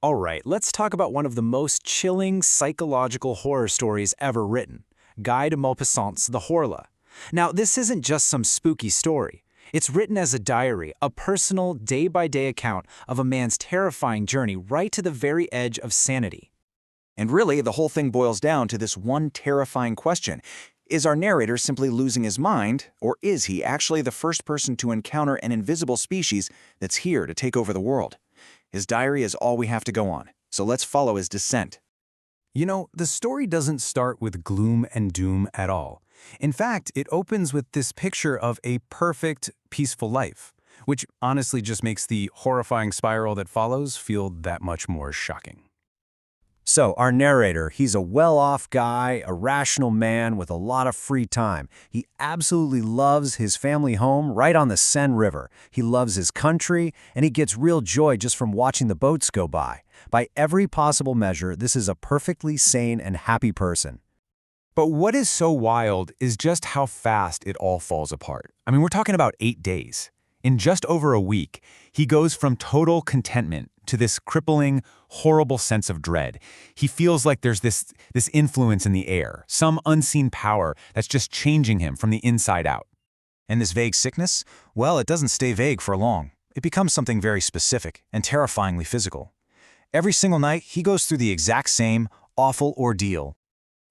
All right, let's talk about one of the most chilling psychological horror stories ever written, Guy de Maupassant's The Horla. Now, this isn't just some spooky story. It's written as a diary, a personal, day-by-day account of a man's terrifying journey right to the very edge of sanity. And really, the whole thing boils down to this one terrifying question. Is our narrator simply losing his mind, or is he actually the first person to encounter an invisible species that's here to take over the world? His diary is all we have to go on, so let's follow his descent. You know, the story doesn't start with gloom and doom at all. In fact, it opens with this picture of a perfect, peaceful life, which honestly just makes the horrifying spiral that follows feel that much more shocking. So, our narrator, he's a well-off guy, a rational man with a lot of free time. He absolutely loves his family home right on the Seine River. He loves his country, and he gets real joy just from watching the boats go by. By every possible measure, this is a perfectly sane and happy person. But what is so wild is just how fast it all falls apart. I mean, we're talking about 8 days. In just over a week, he goes from total contentment to this crippling, horrible sense of dread. He feels like there's this influence in the air, some unseen power that's just changing him from the inside out. And this vague sickness? Well, it doesn't stay vague for long. It becomes something very specific and terrifyingly physical. Every single night, he goes through the exact same awful ordeal.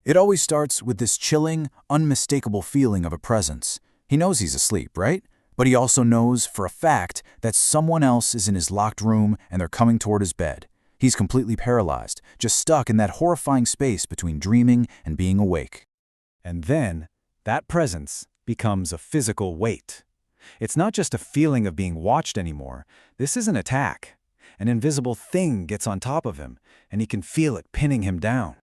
It always starts with this chilling, unmistakable feeling of a presence. He knows he's asleep, right? But he also knows for a fact that someone else is in his locked room and they're coming toward his bed. He's completely paralyzed, just stuck in that horrifying space between dreaming and being awake. And then, that presence becomes a physical weight. It's not just a feeling of being watched anymore. This is an attack. An invisible thing gets on top of him, and he can feel it pinning him down.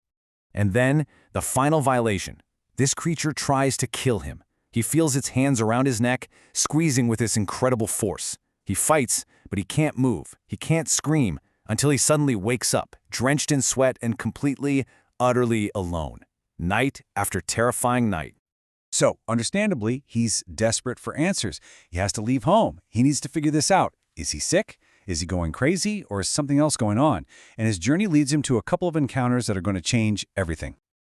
And then, the final violation. This creature tries to kill him. He feels its hands around his neck, squeezing with this incredible force. He fights, but he can't move. He can't scream until he suddenly wakes up, drenched in sweat and completely, utterly alone. Night after terrifying night. So, understandably, he's desperate for answers. He has to leave home. He needs to figure this out. Is he sick? Is he going crazy? Or is something else going on? And his journey leads him to a couple of encounters that are going to change everything.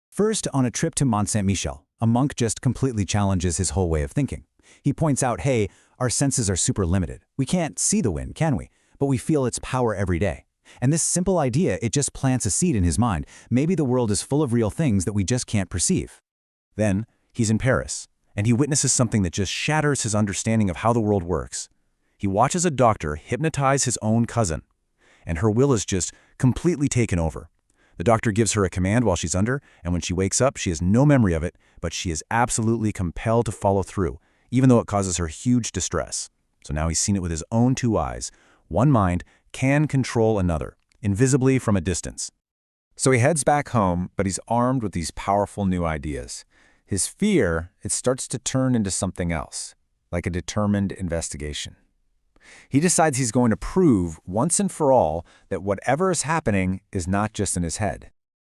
First, on a trip to Mont Saint-Michel, a monk just completely challenges his whole way of thinking. He points out, hey, our senses are super limited. We can't see the wind, can we? But we feel its power every day. And this simple idea, it just plants a seed in his mind. Maybe the world is full of real things that we just can't perceive. Then, he's in Paris, and he witnesses something that just shatters his understanding of how the world works. He watches a doctor hypnotize his own cousin, and her will is just completely taken over. The doctor gives her a command while she's under, and when she wakes up, she has no memory of it, but she is absolutely compelled to follow through, even though it causes her huge distress. So now he's seen it with his own 2 eyes. One mind can control another, invisibly from a distance. So he heads back home, but he's armed with these powerful new ideas. His fear, it starts to turn into something else, like a determined investigation. He decides he's going to prove, once and for all, that whatever is happening is not just in his head.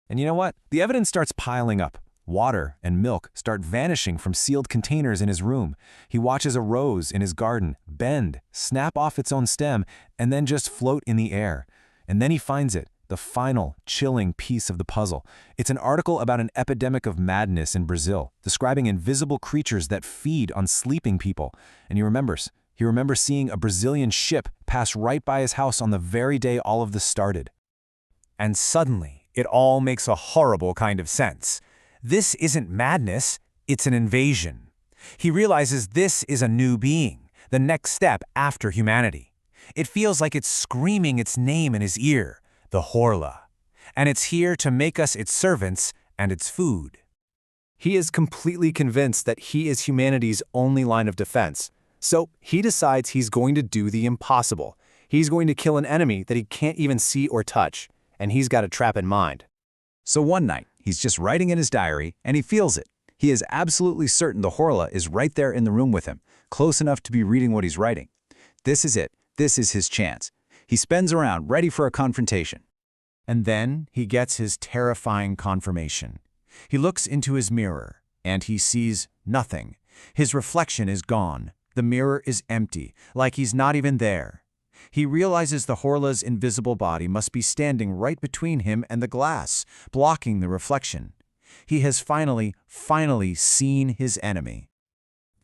And you know what? The evidence starts piling up. Water and milk start vanishing from sealed containers in his room. He watches a rose in his garden bend, snap off its own stem, and then just float in the air. And then he finds it, the final, chilling piece of the puzzle. It's an article about an epidemic of madness in Brazil, describing invisible creatures that feed on sleeping people. And he remembers seeing a Brazilian ship pass right by his house on the very day all of this started. And suddenly, it all makes a horrible kind of sense. This isn't madness, it's an invasion. He realizes this is a new being, the next step after humanity. It feels like it's screaming its name in his ear, the Horla. And it's here to make us its servants and its food. He is completely convinced that he is humanity's only line of defense. So he decides he's going to do the impossible. He's going to kill an enemy that he can't even see or touch, and he's got a trap in mind. So one night, he's just writing in his diary, and he feels it. He is absolutely certain the Horla is right there in the room with him, close enough to be reading what he's writing. This is it. This is his chance. He spins around, ready for a confrontation. And then he gets his terrifying confirmation. He looks into his mirror, and he sees nothing. His reflection is gone. The mirror is empty, like he's not even there. He realizes the Horla's invisible body must be standing right between him and the glass, blocking the reflection. He has finally seen his enemy.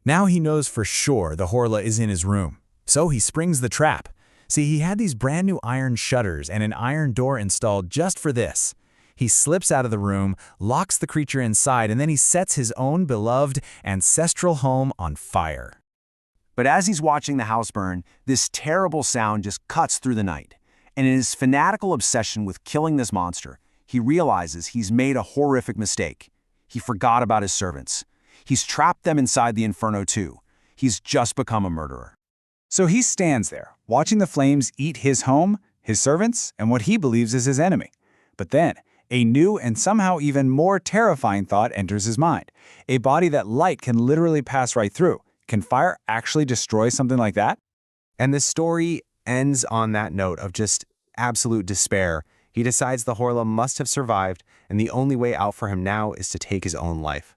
Now he knows for sure the Horla is in his room, so he springs the trap. See, he had these brand new iron shutters and an iron door installed just for this. He slips out of the room, locks the creature inside, and then he sets his own beloved ancestral home on fire. But as he's watching the house burn, this terrible sound just cuts through the night. And in his fanatical obsession with killing this monster, he realizes he's made a horrific mistake. He forgot about his servants. He's trapped them inside the inferno too. He's just become a murderer. So he stands there, watching the flames eat his home, his servants, and what he believes is his enemy. But then, a new and somehow even more terrifying thought enters his mind. A body that light can literally pass right through. Can fire actually destroy something like that? And the story ends on that note of just absolute despair. He decides the Horla must have survived, and the only way out for him now is to take his own life.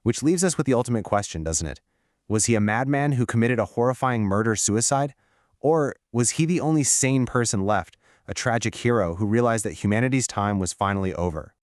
Which leaves us with the ultimate question, doesn't it? Was he a madman who committed a horrifying murder-suicide? Or was he the only sane person left, a tragic hero who realized that humanity's time was finally over?